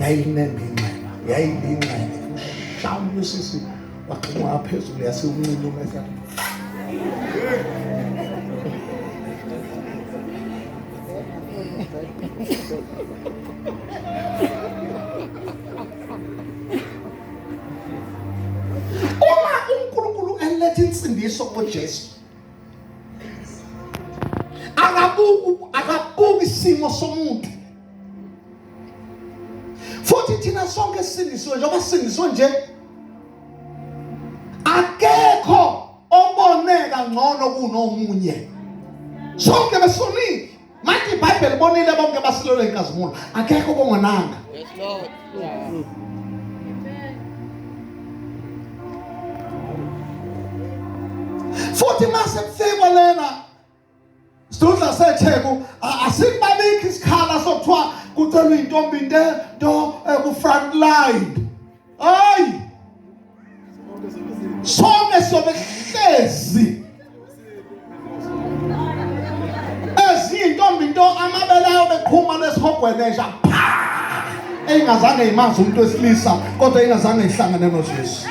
yayilinqeba mhlawumbe usisi waqhuma phezulu yasewuncile umesa uma uNkulunkulu eletha insindiso kuJesu akabuki isimo somuntu futhi thina sonke sindiswe njengoba sindiswe nje akekho oboneka ngcono kunomunye sonke besonile manje iBhayibheli bonile bonke basilole inkazimulo akekho obongonanga. Yes Lord. Futhi mase kufika lena sidudla setheku asikubaliki isikhala sokuthiwa kucelwa intombi into ku front line hayi sonke sobehlezi ezintombi into amabele ayo beqhuma lesihogwenesha engazange imazi umuntu wesilisa kodwa engazange ihlangane noJesu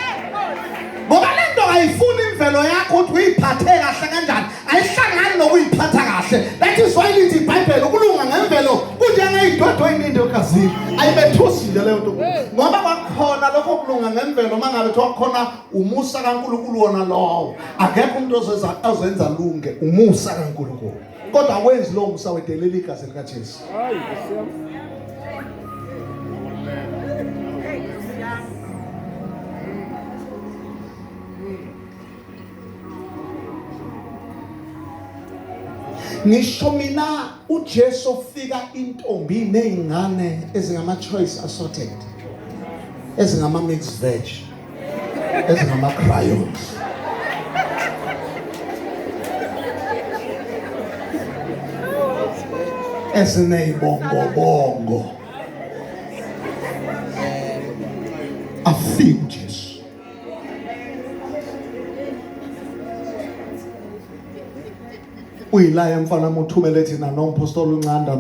ngoba lento ayifuni imvelo yakho ukuthi uyiphathe kahle kanjani ayihlangani nokuyiphatha kahle. That is why lithi iBhayibheli ukulunga ngemvelo kunjengeyidodwe into kazini ayibethusile leyo nto ngoba kwakhona lokho kulunga ngemvelo mangabe kuthiwa khona umusa kaNkulunkulu wona lowo akekho umuntu ozenza lunge umusa kaNkulunkulu kodwa awenzi lo musa wedelela igazi likaJesu. Ngisho mina uJesu ufika intombi nezingane ezingama choice assorted ezingama mixed veg ezingama crayons ezineyibongo afika uJesu uyilaya mfana muthumele thina nompostoli uNcanda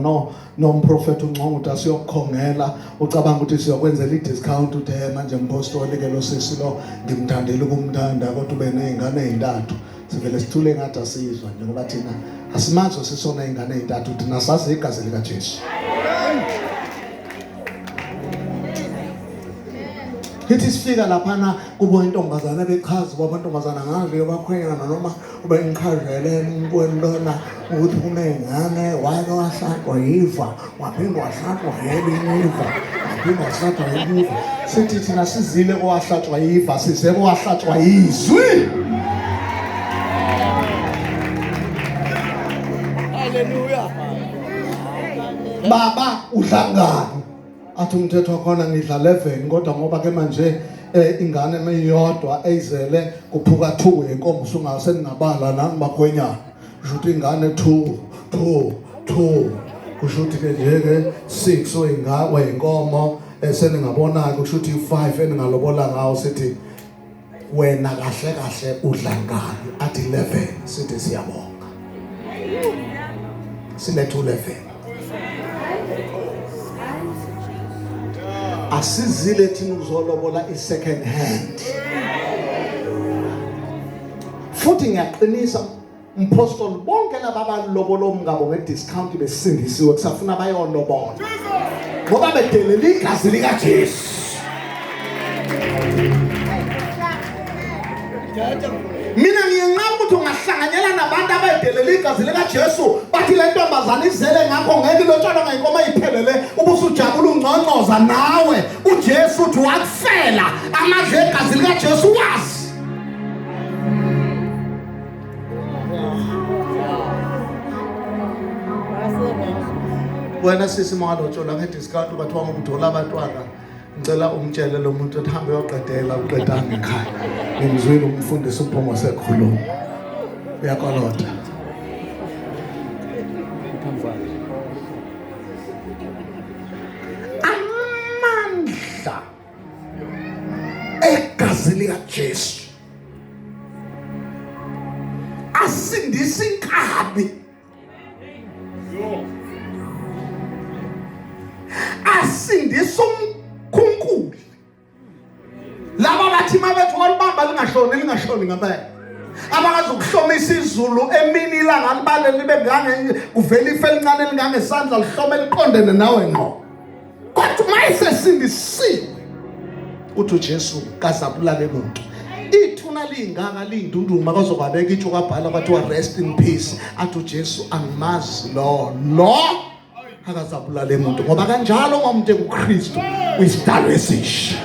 nomprofeti uNcongo uthi asiyokukhongela ucabanga ukuthi siyokwenzela idiscount uthi manje mpostoli ke lo sisi lo ngimthandela ukumthanda kodwa ube nezingane ezintathu sivele sithule ngathi asizwa nje ngoba thina asimazo sisona izingane ezintathu thina sazi igazi likaJesu. Hithi sifika laphana kubo intombazana bechaza kwabantombazana ngave yobakhwenyana noma ube ngichazele ukwentona ukuthi kunengane wake wahlatshwa yiva waphindwa wahlatshwa yeliva waphindwa wahlatshwa yeliva sithi thina sizile kwahlatshwa yiva size kwahlatshwa yizwi. Hallelujah. Baba udlangani athi umthetho wakhona ngidla 11 kodwa ngoba ke manje ingane meyodwa eyizele kuphuka 2 yenkomo usungaseningabala nangibakhwenyana kusho ingane 2 kusho ukuthi ke nje ke 6 oyingawe inkomo eseningabonaka kusho ukuthi 5 eningalobola ngawo sithi wena kahle kahle udla ngani athi 11 sithi siyabonga silethe 11 asizile thina ukuzolobola i-second hand. Futhi ngiyaqinisa umpostoli bonke laba balobola umngabo ngediscount besindisiwe kusafuna bayolobola ngoba bedelela igazi likaJesu. Mina ngiyenqaba ukuthi ungahlanganyela nabantu abayidelela igazi likaJesu bathi le ntombazana izele ngakho ngeke lotshana ngayinkomo ayiphelele ubusujabula ungconcoza nawe uJesu uthi wakufela amadle igazi likaJesu wazi. Wena sisi mawalotshona ngediscount bathiwa ngokuthola abantwana ngicela umtshele lo muntu ukuthi hambe yoqedela uqedanga ekhaya ngimzwile umfundisi uPhomo sekhuluma uyakolota amandla egazi likaJesu asindisa inkabi asindisa bathi mabethi walibamba lingashoni ngempela. Abangazukuhlomisa izulu emini ilanga libale libe ngange kuvela ife elincane lingangesandla lihlome liqondene nawe ngqo. Kodwa mayesesindisiwe uthi uJesu kazabulale umuntu. Ithuna lingaka lindunduma bazobabeka itsho kwabhala bathi rest in peace. Athi uJesu angimazi lo akazabulale umuntu ngoba kanjalo uma umuntu ekuKristu uyisidalo esisha.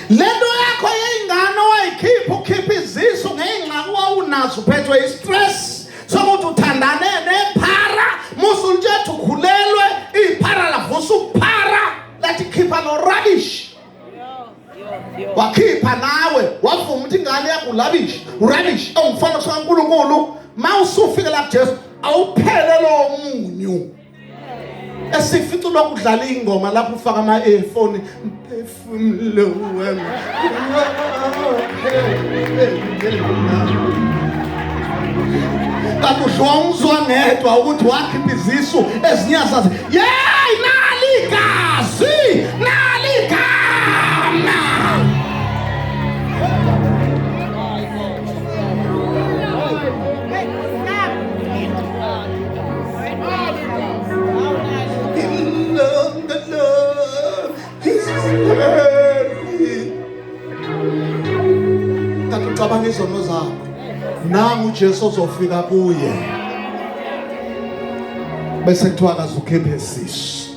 Lento yakho yengane wayikhipha izisu ngengxaki wawunazo uphethwe istress sokuthi uthandane nephara musunjethu ukhulelwe iphara lavusa ukuphara lathi khipha no rubbish wakhipha nawe wavuma ukuthi ingane yakho rubbish ongifana kaNkulunkulu mawusufika la Jesu awuphele lo munyu esifica lokudlala ingoma lapho ufaka ama-earphone mphefumulo wami kanti uhlongizwa ngedwa ukuthi wakhipha izisu ezinyazazi naligazi naligama kanti ucabanga izono zakho nangu uJesu uzofika kuye bese kuthiwa akazukhiphe isisu.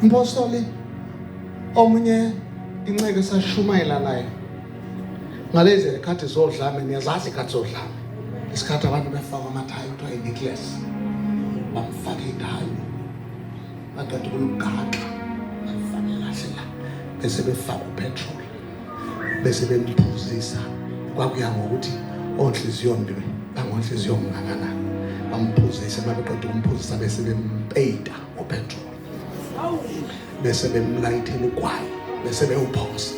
Mpostoli omunye inceke sashumayela naye ngalezi ikhathi zodlame niyazazi ikhathi zodlame isikhathi abantu befaka amathayi kuthiwa i-necklace bamfaka ithayi baqeda ukugaxa bamfake kahle la bese befaka upetrol bese bemphuzisa kwakuya ngokuthi onhliziyo mbi bangonhliziyo mnganana bamphuzisa babeqeda ukumphuzisa bese bempeyita upetrol bese bemlayithela ugwayi bese bewuphosa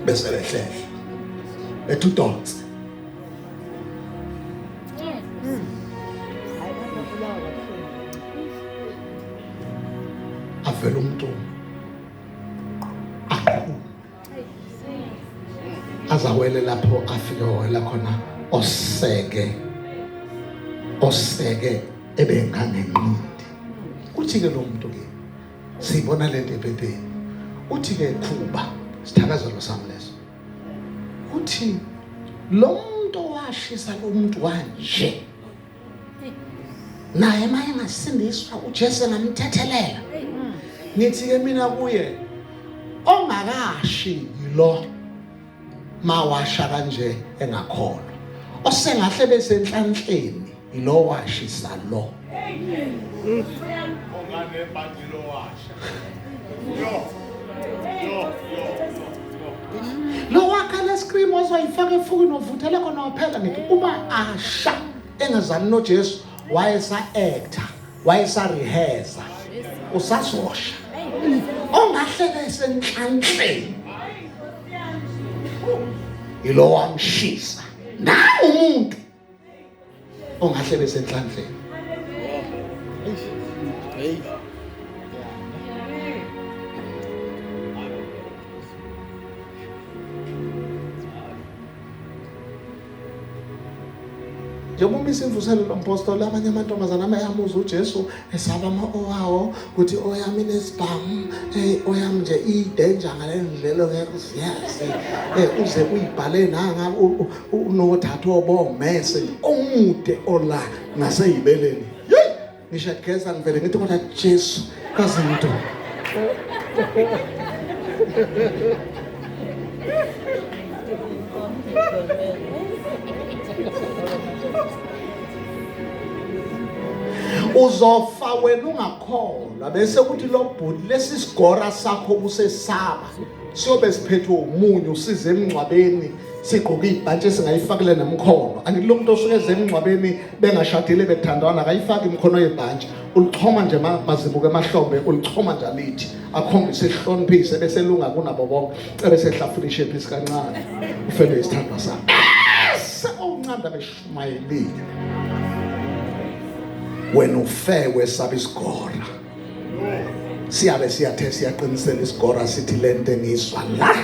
bese behlehla bethi udonsi avela umuntu azawele lapho afike wela khona oseke ebengangenqindi. Uthi-ke lo muntu ke siyibona lento empempeni uthi-ke Khuba sithakazelo sami leso uthi lo muntu washisa lo muntu kanje naye maye ngasindiswa uJesu engamthethelela. Nithi-ke mina kuye ongakashi lo mawasha kanje engakholwa osengahle besenhlanhleni ilo washisa lo ongane ebandilo washa lo wakhala scream wazoyifaka efukwini ovuthela khona waphela ngithi uma asha engazani noJesu wayesa actor wayesa rehearse usasosha ongahle besenhlanhleni ilo wamshisa na umuntu ongahle besenhlanhleni. Njengoba umisimbuselo lompostoli abanye amantombazana amayamuza uJesu esaba ama-owawo ukuthi oyami nesibhamu oyami nje i-danger ngale ndlela ngeke siyazi uze uyibhale nanga unothathu obomese omude ola naseyibeleni ngisho geza ngivele ngithi kodwa Jesu kazinto uzofa wena ungakholwa bese kuthi lo bhudi lesi sigora sakho kusesaba siyobe siphethwe umunyu size emngcwabeni sigqoka ibhantshi singayifakile nemkhono. Angithi lo muntu osuke eze emngcwabeni bengashadile bethandana akayifaki imkhono yebhantshi ulixhoma nje mazibuke emahlombe, ulixhoma nje alithi akhombise ihloniphise bese lunga kunabo bonke ebese ehlafuna ishepisi kancane ufele isithandwa sakhe oncanda beshumayelile wena ufe wesaba isigora siyabe siyaqinisela isigora sithi lento engizwa la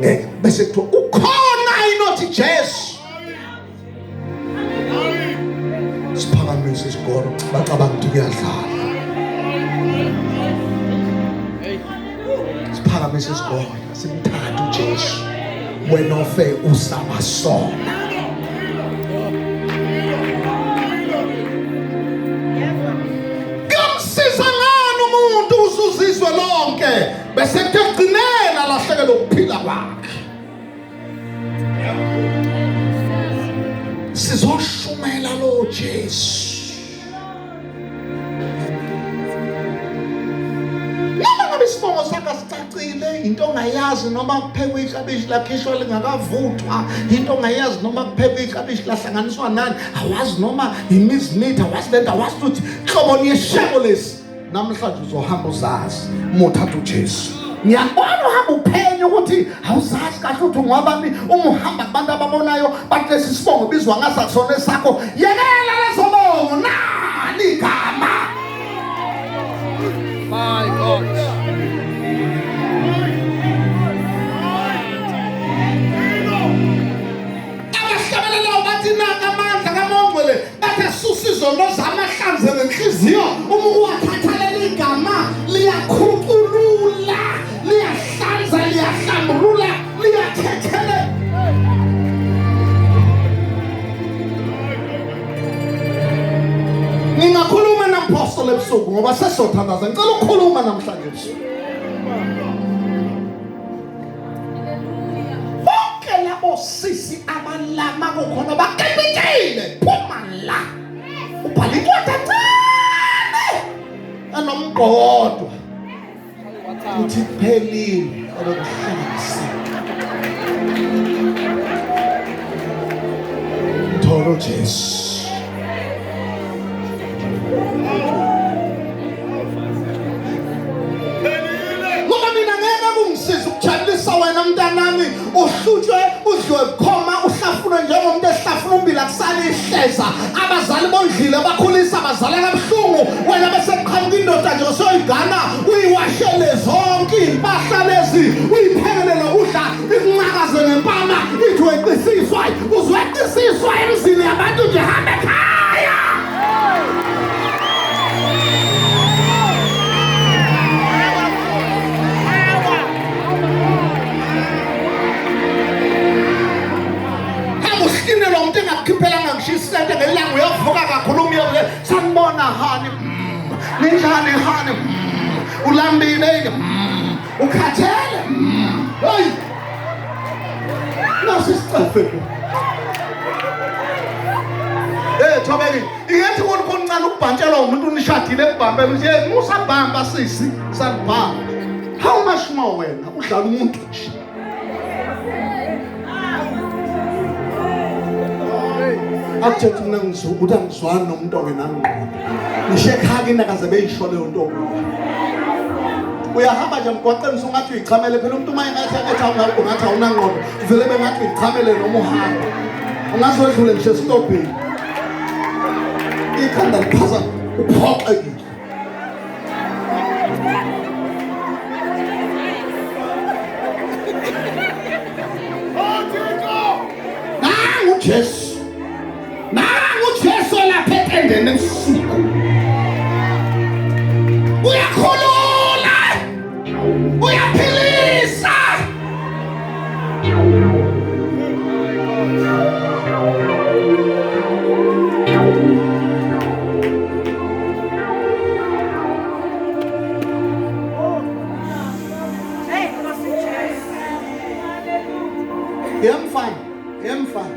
ngeke bese kuthiwa ukhona inothi Jesu siphakamise isigora bacabanga ukuthi kuyadlala siphakamise isigora simthatha uJesu wena ofe usamasona kamsiza ngani umuntu uzuzizwe lonke bese kugcinela lahlekela ukuphila kwakhe sizoshumela lo Jesu isibongo sakhe sicacile into ongayazi noma kuphekwe iklabishi lakhishwa lingakavuthwa into ongayazi noma kuphekwe iklabishi lahlanganiswa nani awazi noma imizimitha awazi lento awazi ukuthi hlobo yeshebo lesi namhlanje uzohamba uzazi mothatha uJesu ngiyabona uhamba uphenya ukuthi awuzazi kahle ukuthi ungwabani uma uhamba kubantu ababonayo bathi lesi sibongo bizwa ngasakusona sakho yekela lezo bongo nani igama my God izono zamahlanze nenhliziyo uma uwakhathalela igama liyakhuculula liyahlanza liyahlambulula liyathethele ngingakhuluma nampostoli ebusuku ngoba sesothandaza ngicela ukukhuluma namhlanje ebusuku bonke labo sisi abalama kukhona bakepitile phuma la ubhala incwadi encane anomqodwa uthi kuphelile abakuhlangisa tholo Jesu ngoba mina ngeke kungisiza ukujabulisa wena mntanami uhlutshwe udliwe bukhoma uhlafuna njengomuntu ehlafuna umbila kusala ihleza abazali bondlile bakhulisa abazali kabuhlungu wena bese kuqhamuka indoda nje usoyigana uyiwashele zonke impahla lezi uyiphekele nokudla ikuncakaze ngempama ithi weqisiswa uzweqisiswa emzini yabantu nje hambe ekhaya lo muntu engakukhiphelanga ngishisente ngelanga uyavuka kakhulu umyeke sanibona hani ninjani hani ulambile ukhathele hey nasisicefe thobeli iyethi konqancane ukubhantshelwa umuntu unishadile ebhambeni nje musabhamba sisi salibhamba how much more wena udlala umuntu nje akuthethi mina ukuthi angizwani nomuntu ongenangqondo ngishekhaki nakaze beyisho leyo nto uyahamba nje emgwaqeni ungathi uyichamele phela umuntu uma engathi ungathi awunangqondo vele bengathi uyichamele noma uhamba ungazodlule nje stopini ikhanda liphaza uphoxekile nangu Jesu Jesu lapha etendeni ebusuku uyakhulula uyaphilisa yemfana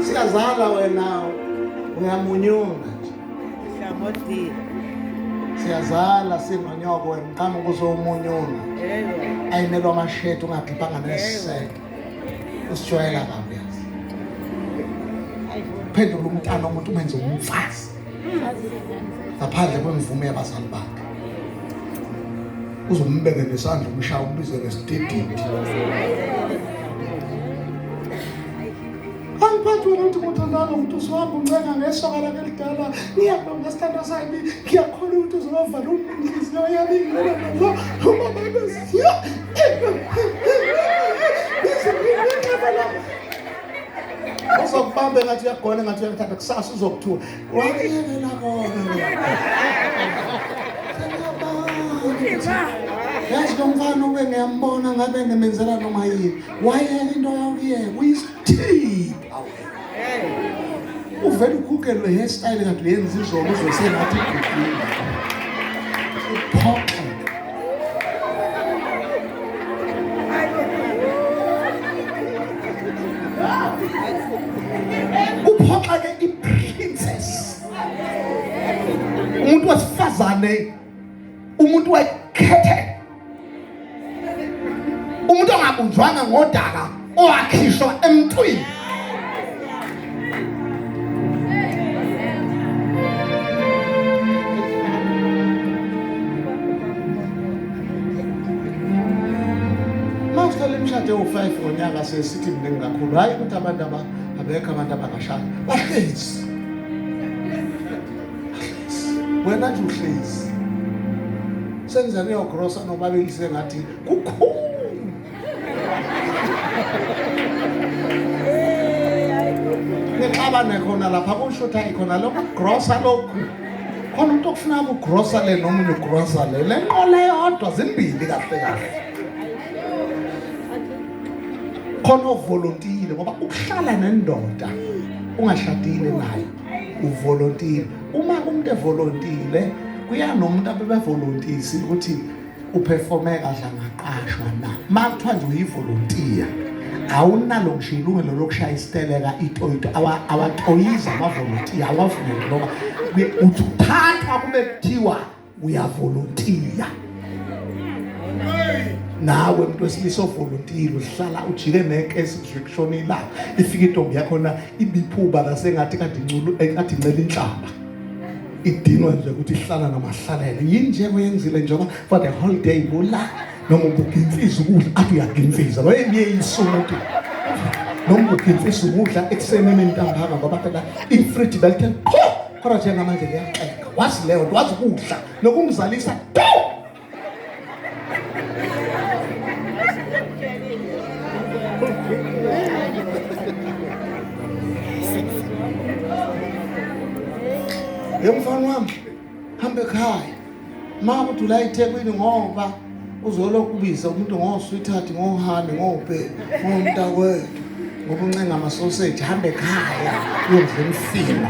siyazala wena uyamunyunga nje siyazala sinonyoko wena qhamuka kuzowumunyunga ayinelwa amashethi ungagibanga nesiseke usijwayela bambi yazi phendula umntana umuntu umenze umfazi ngaphandle kwemvume yabazali bakhe. Uzombeke nesandla umshaya umbize ngesitediti. Angiphathi wena uthi ngothandana ukuthi uzohamba uncenga ngesoka lakhe elidala ngiyabonga ngesithando sami ngiyakholwa ukuthi uzovala inhliziyo yami ngilena uma benesiya uzokubambe ngathi uyagona ngathi uyakuthatha kusasa uzokuthuka wayekela kona yazi lo mfana ube ngiyambona ngabe ngemenzela noma yini wayeka into yakuyeka uyisithipha uvela ukhukelwe hairstyle ngathi uyenza izolo uzosengathi igugile uphoxa uphoxa ke i-princess umuntu wesifazane umuntu wayekhethe umuntu ongabunjwanga ngodaka owakhishwa emntwini mawuhlala imishado ewu-5 ngonyaka sesithi mningi kakhulu hhayi ukuthi abantu abekho abantu abangashada bahlezi wena nje uhlezi senzani yogrosa nobabili sengathi kukhulu nixabane khona lapha kushutha ikhona lokhu grosa lokhu khona umuntu okufuna ukugrosa le noma ugrosa le nqole yodwa zimbili kahle kahle khona uvolontiyle ngoba ukuhlala nendoda ungashadile naye uvolontiyle uma umuntu evolontile kuya nomuntu abebevolontisi ukuthi uperforme kahle angaqashwa na makuthiwa nje uyivolontiya awunalo ngisho ilungelo lokushaya isiteleka itoyito awatoyiza amavolontiya awavumeli ngoba uthathwa kube kuthiwa uyavolontiya nawe umuntu wesilisa ovolontiya uhlala ujike nekesi kushona ilanga ifika intombi yakhona ibiphuba lasengathi kade incela inhlamba idinwa nje ukuthi ihlala namahlalele yini nje oyenzile njengoba for the holiday bola noma ubukimfiza ukudla athi uyagimfiza wayemiye isuku noma ubukimfiza ukudla ekuseni ntambama ngoba phela ifridge belithe kodwa njengamanje liyaxeka wazi leyo wazi ukudla nokumzalisa yemfana wami hambe ekhaya makuthi la eThekwini ngoba uzolokubiza umuntu ngosweetheart ngohani ngobhe ngomntakwethu ngoba uncenga ama sausage hambe ekhaya uyodla imfino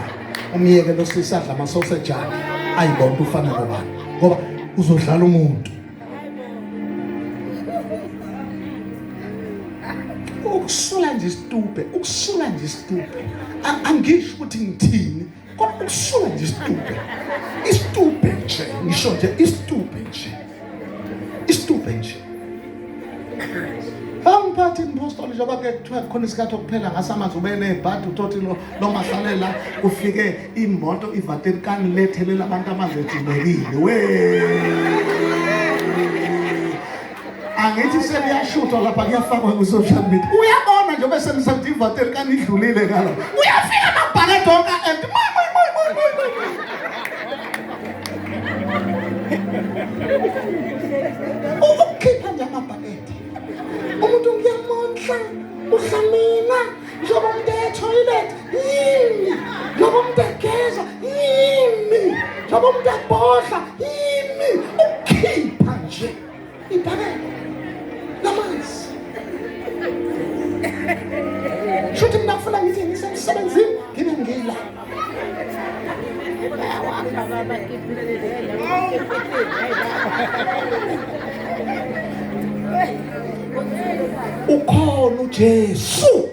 umyeke lo sisadla ama sausage akhe ayibona ufana nobani ngoba uzodlala umuntu ukusula nje stupid angisho ukuthi ngithini kodwa ukusula nje stupid nje ngisho nje stupid nje angiphathi impostoli njengoba kuthiwa khona isikhathi okuphela ngasamanzi ube nebhadi uthothi lo mahlalela ufike imoto iVatican lethelela abantu abazejimekile we angithi seliyashutha lapha kuyafakwa ku-social media uyabona nje bese nisathi iVatican idlulile ngala uyafika amabhakede onke and ukukhipha nje amabhakede umuntu ngiyamondla udlamina njengoba umuntu etoilet yimi njengoba umuntu egeza yimi njengoba umuntu ebhodla yimi ukukhipha nje ibhakede lamanzi shuthi mina kufuna ngithi ngisemsebenzini ngibe ngila ukhona uJesu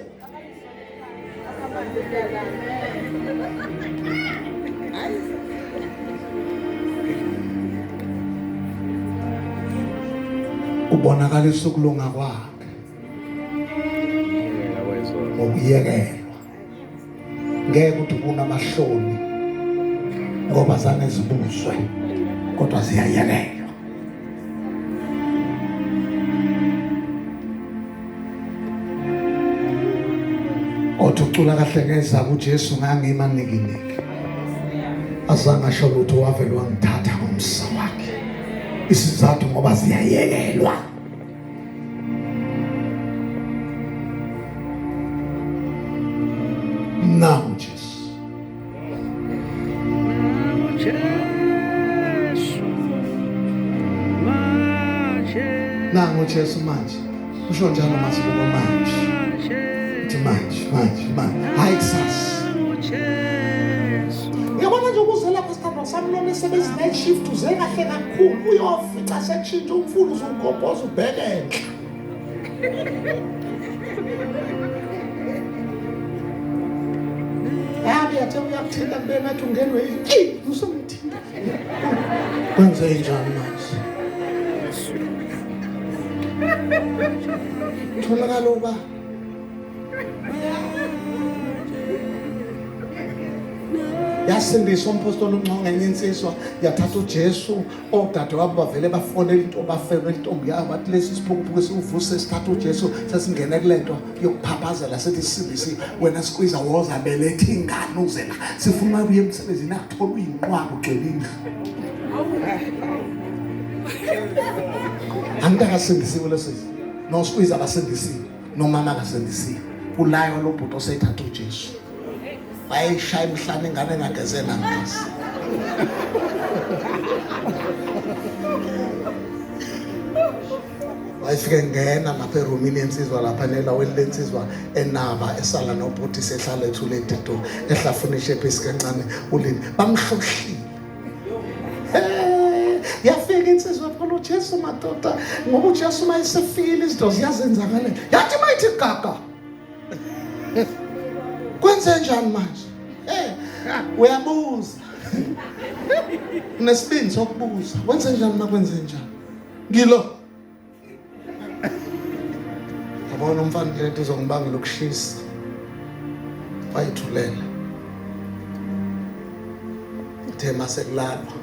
ubonakalisa ukulunga kwakhe ngokuyekelwa ngeke ukuthi kunamahloni ngoba zange zibuzwe kodwa ziyayekelwa. Othi ucula kahle ngeza kuJesu ngangimanikiniki. Azange asho lutho wavele wangithatha ngomsa wakhe. Isizathu ngoba ziyayekelwa. Nangu Jesu. Nangu Jesu manje. Usho njalo masibuko manje. Uthi manje. Hayi kusasa. Uyabona nje ukuzela kwesithandwa sami noma esebenzi night shift uze kahle kakhulu. Uyofica sekushintsha umfulu uzungomboza ubheke enhle. Yathi uyakuthinta kube ngathi ungenwe yinkinga usomthinta. Kwenze njani manje? Tholakala uba yasindiswa umpostoli uNconga enye insizwa yathatha uJesu odade wabo bavele bafonela into bafelwe intombi yabo bathi lesi siphukuphuku siuvuse sithatha uJesu sesingene kulento yokuphaphazela sethi sibisi wena squeeze woza belethe ingane uzela sifuna uye emsebenzini akuthola uyinqwaba ugcwelile. Angakasindisiwe lesizwe no squeeze abasindisiwe no mama akasindisiwe ulayo lo bhuti osayithatha uJesu bayishaya emhlane ingane engagezena ngasi. Wayifike ngena lapha erumini yensizwa lapha nelawini lensizwa enaba esala nobhuti sehlala ethule into ehlafuna ishepe isikancane ulini bamhlohlile. Yafika insizwa phela uJesu madoda ngoba uJesu mayesefile izinto ziyazenzakala yathi mayithi gaga kwenze njani manje? Uyabuza. Nesibindi sokubuza. Kwenze njani makwenze njani? Ngilo. Yabona umfana lento izongibangela ukushisa. Wayithulela. Thema sekulalwa.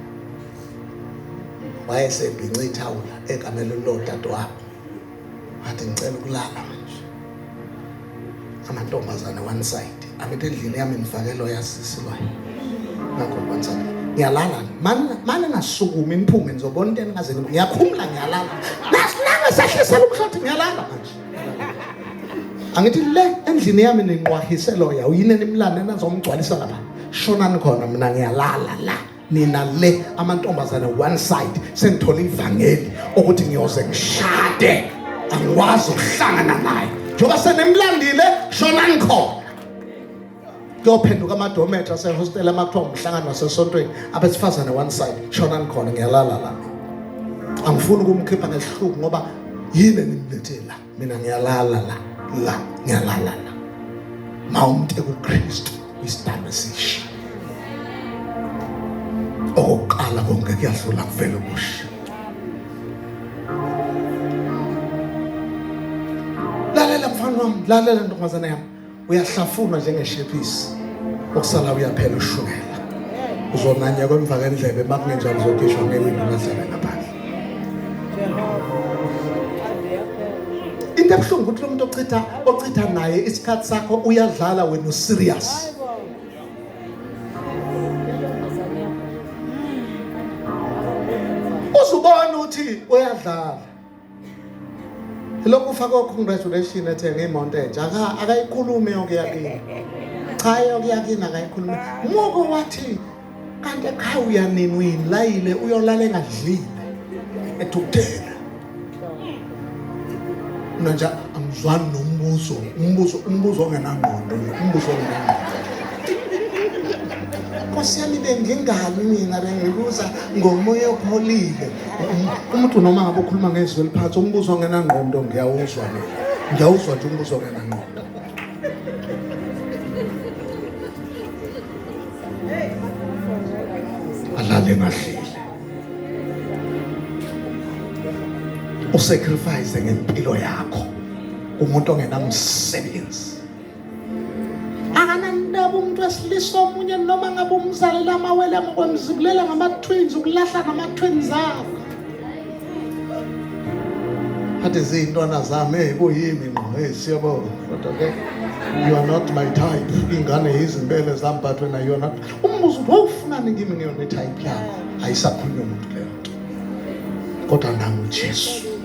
Wayesebhinca ithawula egameni lodade wabo. Wathi ngicela ukulala manje. Amantombazane one side. Amithe endlini yami ngifakelo yasisilwayo. Ngakho one side. Ngiyalala. Manje ngasukuma imphume ngizobona into engaze ngiyakhumula ngiyalala. Nasinanga sahlisela umhlothi ngiyalala manje. Angithi le endlini yami ninqwahiselo ya uyine nimlane nazomgcwalisa lapha. Shonani khona mina ngiyalala la. Nina le amantombazane one side sengithola ivangeli ukuthi ngiyoze ngishade. Angikwazi ukuhlangana naye. Njoba senemlandile shonani khona. Kuyophenduka amadometra asehostel amakuthiwa umhlangano wasesontweni abesifazane one side shonani khona ngiyalala la. Angifuni ukumkhipha ngesihluku ngoba yini nimlethe la. Mina ngiyalala la ngiyalala la. Mawumthe kuKristu isidalwa esishi. Oqala konke kuyadlula kuvela ukusha. Lalela mfana wami, lalela ntombazane yami. Uyahlafuna njengeshepisi. Okusala uyaphela ushukela. Uzonanya kwemva kendlebe makungenjalo uzogishwa ngewindi ngahlala ngaphandle. Into ebuhlungu ukuthi umuntu ochitha naye isikhathi sakho uyadlala wena userious. Uzubona uthi uyadlala. Lokhu ufaka congratulation ethe ngemonto entsha akayikhulume yonke yakini. Cha yonke yakini akayikhulume. Ngoko wathi kanti ekhaya uyanini uyilayile uyolala engadlile ethukuthela. Nanja angizwani umbuzo ongenangqondo umbuzo ongenangqondo. Nkosi yami bengingani mina bengibuza ngomoya opholile. Umuntu noma ngabe ukhuluma ngezwi eliphansi umbuzo ongenangqondo ngiyawuzwa mina. Ngiyawuzwa nje umbuzo ongenangqondo. Alale ngahlile. Usacrifice ngempilo yakho umuntu ongenamsebenzi. Akanandaba umuntu wesilisa omunye noma ngabe umzalela amawele ngokwemzibulela ngama-twins ukulahla ngama-twins akho. Athi ziyintwana zami kuyimi ngqo siyabona kodwa ke you are not my type. Ingane izimpele zami but wena you are not. Umbuzo uthi wawufunani kimi ngiyona type yakho? Ayisakhulunywa umuntu leyo nto. Kodwa nangu uJesu